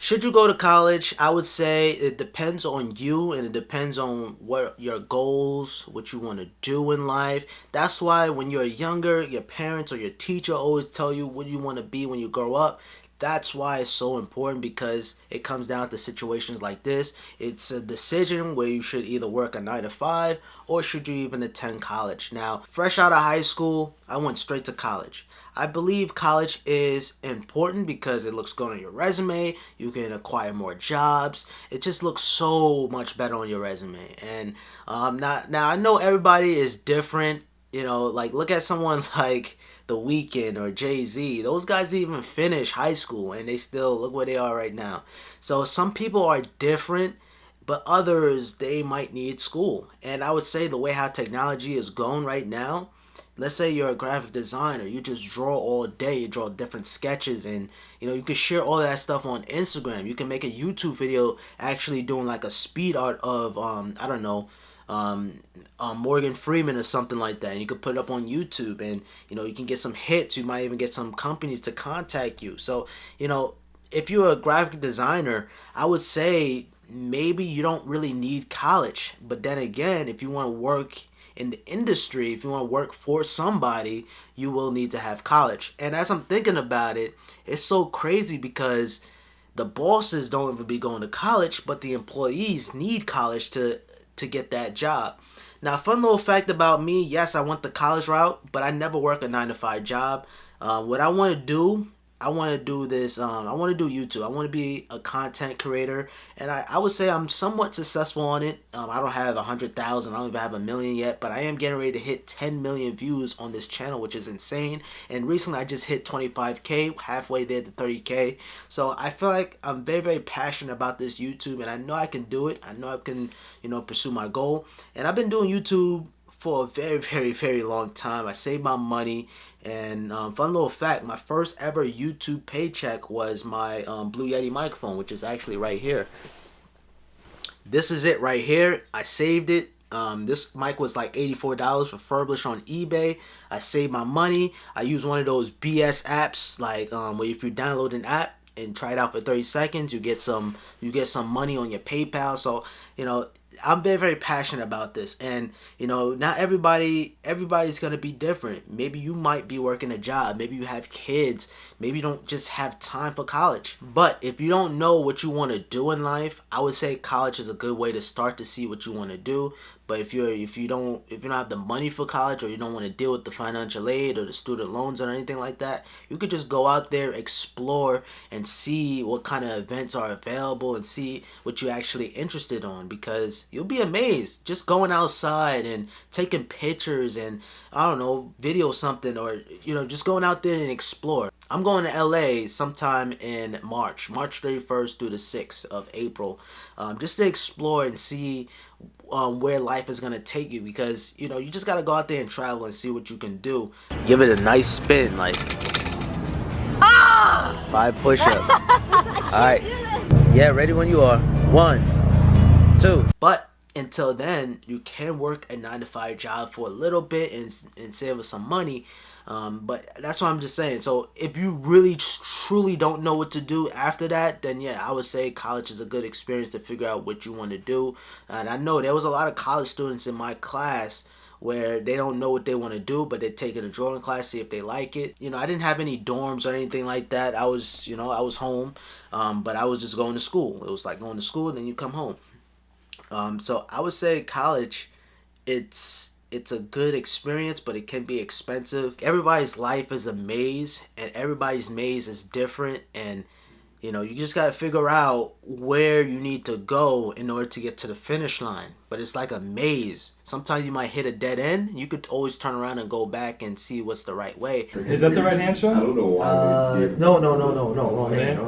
Should you go to college? I would say it depends on you and it depends on what your goals, what you want to do in life. That's why when you're younger, your parents or your teacher always tell you what you want to be when you grow up. That's why it's so important because it comes down to situations like this. It's a decision where you should either work a 9 to 5 or should you even attend college. Now, fresh out of high school, I went straight to college. I believe college is important because it looks good on your resume. You can acquire more jobs. It just looks so much better on your resume. And now I know everybody is different. You know, like look at someone like The Weeknd or Jay-Z. Those guys didn't even finish high school and they still look where they are right now. So some people are different, but others they might need school. And I would say the way how technology is going right now, let's say you're a graphic designer, you just draw all day, you draw different sketches, and you can share all that stuff on Instagram. You can make a YouTube video actually doing like a speed art of I don't know, Morgan Freeman or something like that, and you could put it up on YouTube, and you can get some hits. You might even get some companies to contact you. So if you're a graphic designer, I would say maybe you don't really need college. But then again, if you want to work in the industry, if you want to work for somebody, you will need to have college. And as I'm thinking about it, it's so crazy because the bosses don't even be going to college, but the employees need college to get that job. Now, fun little fact about me, yes, I went the college route, but I never work a 9 to 5 job. What I want to do, I want to do this. I want to do YouTube. I want to be a content creator, and I would say I'm somewhat successful on it. I don't have 100,000. I don't even have 1 million yet, but I am getting ready to hit 10 million views on this channel, which is insane. And recently, I just hit 25K, halfway there to 30K. So I feel like I'm very, very passionate about this YouTube, and I know I can do it. I know I can, pursue my goal. And I've been doing YouTube for a very, very, very long time. I saved my money, and fun little fact, my first ever YouTube paycheck was my Blue Yeti microphone, which is actually right here. This is it right here. I saved it. This mic was like $84 refurbished on eBay. I saved my money. I used one of those BS apps, like where if you download an app and try it out for 30 seconds, you get some money on your PayPal. So I'm very, very passionate about this, and not everybody's gonna be different. Maybe you might be working a job, maybe you have kids, maybe you don't just have time for college. But if you don't know what you want to do in life, I would say college is a good way to start to see what you want to do. But if you don't have the money for college, or you don't want to deal with the financial aid or the student loans or anything like that, you could just go out there, explore, and see what kind of events are available and see what you're actually interested on, because you'll be amazed just going outside and taking pictures and I don't know, video something, or just going out there and explore. I'm going to LA sometime in March 31st through the 6th of April, just to explore and see where life is going to take you, because you just got to go out there and travel and see what you can do. Give it a nice spin, like 5 push-ups. Alright, yeah, ready when you are. 1, 2. But until then, you can work a 9 to 5 job for a little bit and save us some money. But that's what I'm just saying. So if you really truly don't know what to do after that, then yeah, I would say college is a good experience to figure out what you want to do. And I know there was a lot of college students in my class where they don't know what they want to do, but they're taking a drawing class, see if they like it. I didn't have any dorms or anything like that. I was home, but I was just going to school. It was like going to school and then you come home. So I would say college, it's a good experience, but it can be expensive. Everybody's life is a maze, and everybody's maze is different, and you just got to figure out where you need to go in order to get to the finish line. But it's like a maze. Sometimes you might hit a dead end. You could always turn around and go back and see what's the right way. Is that the right hand, Sean? I don't know why. No, wrong hand.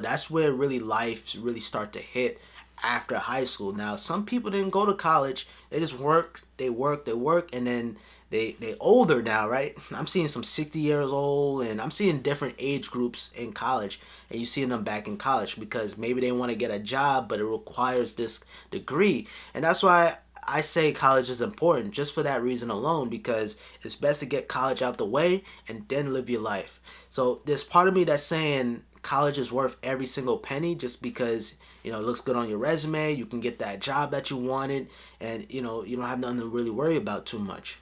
That's where really life really start to hit after high school. Now, some people didn't go to college. They just work, and then they older now, right? I'm seeing some 60 years old, and I'm seeing different age groups in college, and you seeing them back in college because maybe they want to get a job, but it requires this degree. And that's why I say college is important just for that reason alone, because it's best to get college out the way and then live your life. So there's part of me that's saying college is worth every single penny just because, it looks good on your resume, you can get that job that you wanted, and you don't have nothing to really worry about too much.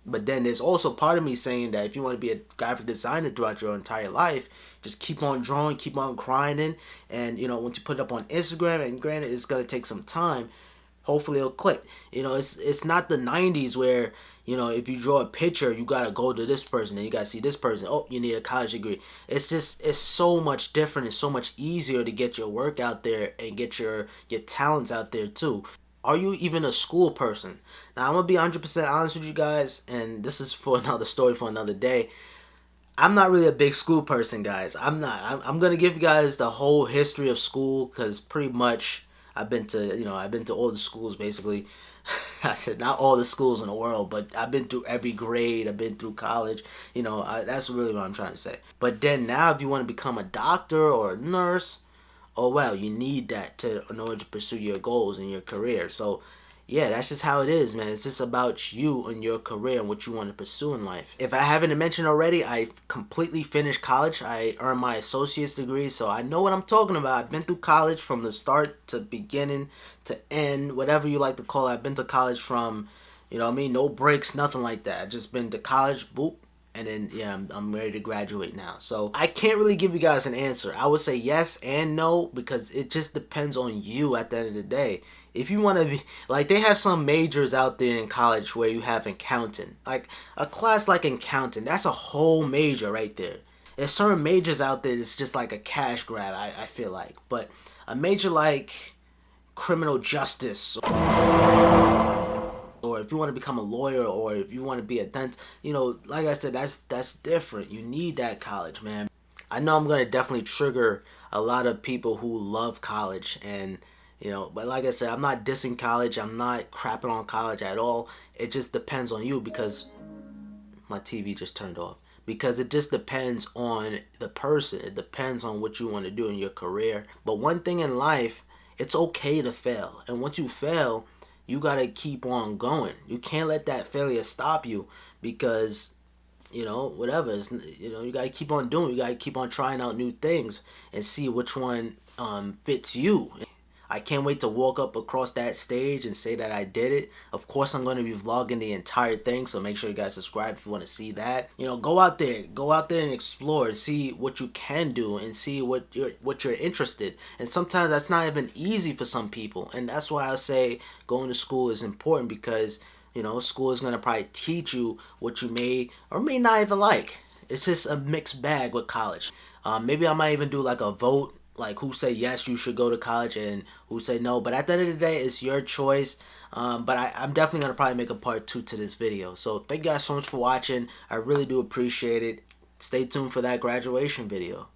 But then there's also part of me saying that if you want to be a graphic designer throughout your entire life, just keep on drawing, keep on grinding, and once you put it up on Instagram, and granted it's gonna take some time, hopefully it'll click. It's not the 90s where, if you draw a picture, you gotta go to this person and you gotta see this person. Oh, you need a college degree. It's so much different. It's so much easier to get your work out there and get your talents out there too. Are you even a school person? Now, I'm gonna be 100% honest with you guys, and this is for another story for another day. I'm not really a big school person, guys. I'm not. I'm gonna give you guys the whole history of school, because pretty much I've been to all the schools basically. I said not all the schools in the world, but I've been through every grade. I've been through college. That's really what I'm trying to say. But then now, if you want to become a doctor or a nurse, oh well, you need that in order to pursue your goals in your career. So yeah, that's just how it is, man. It's just about you and your career and what you want to pursue in life. If I haven't mentioned already, I completely finished college. I earned my associate's degree, so I know what I'm talking about. I've been through college from the start to beginning to end, whatever you like to call it. I've been to college from, no breaks, nothing like that. I've just been to college, boop, and then yeah, I'm ready to graduate now. So I can't really give you guys an answer. I would say yes and no, because it just depends on you at the end of the day. If you want to be like, they have some majors out there in college where you have accounting, like a class like accounting, that's a whole major right there. There's certain majors out there that's just like a cash grab, I feel like. But a major like criminal justice, or if you want to become a lawyer, or if you want to be a dentist, like I said, that's different. You need that college, man. I know I'm gonna definitely trigger a lot of people who love college, and but like I said, I'm not dissing college. I'm not crapping on college at all. It just depends on you, because my TV just turned off. Because it just depends on the person. It depends on what you want to do in your career. But one thing in life, it's okay to fail. And once you fail, you got to keep on going. You can't let that failure stop you, because whatever, you got to keep on doing. You got to keep on trying out new things and see which one fits you. I can't wait to walk up across that stage and say that I did it. Of course, I'm going to be vlogging the entire thing, so make sure you guys subscribe if you want to see that. Go out there and explore and see what you can do and see what you're interested. And sometimes that's not even easy for some people, and that's why I say going to school is important, because school is going to probably teach you what you may or may not even like. It's just a mixed bag with college. Maybe I might even do like a vote, like who say yes you should go to college and who say no. But at the end of the day, it's your choice. But I'm definitely going to probably make a part 2 to this video. So thank you guys so much for watching. I really do appreciate it. Stay tuned for that graduation video.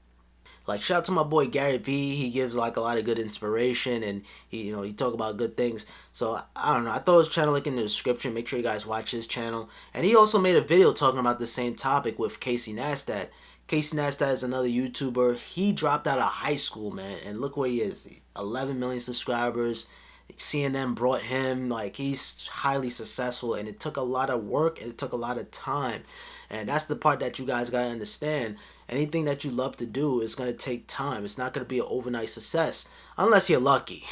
Like, shout out to my boy Gary V. He gives like a lot of good inspiration, and he talk about good things. So I don't know, I throw his channel link in the description. Make sure you guys watch his channel. And he also made a video talking about the same topic with Casey Neistat. Casey Neistat is another YouTuber. He dropped out of high school, man, and look where he is. 11 million subscribers. CNN brought him. Like, he's highly successful, and it took a lot of work and it took a lot of time. And that's the part that you guys gotta understand. Anything that you love to do is gonna take time. It's not gonna be an overnight success unless you're lucky,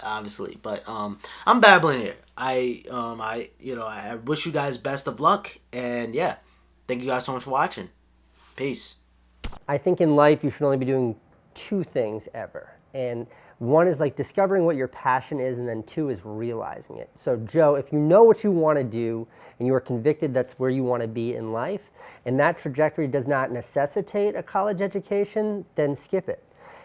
obviously. But I'm babbling here. I wish you guys best of luck, and yeah, thank you guys so much for watching. Peace. I think in life you should only be doing 2 things ever. And one is like discovering what your passion is, and then 2 is realizing it. So Joe, if you know what you want to do and you are convicted that's where you want to be in life, and that trajectory does not necessitate a college education, then skip it.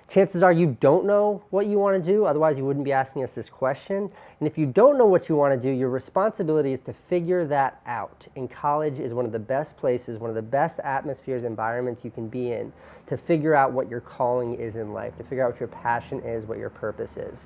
Chances are you don't know what you want to do, otherwise you wouldn't be asking us this question. And if you don't know what you want to do, your responsibility is to figure that out. And college is one of the best places, one of the best atmospheres, environments you can be in to figure out what your calling is in life, to figure out what your passion is, what your purpose is.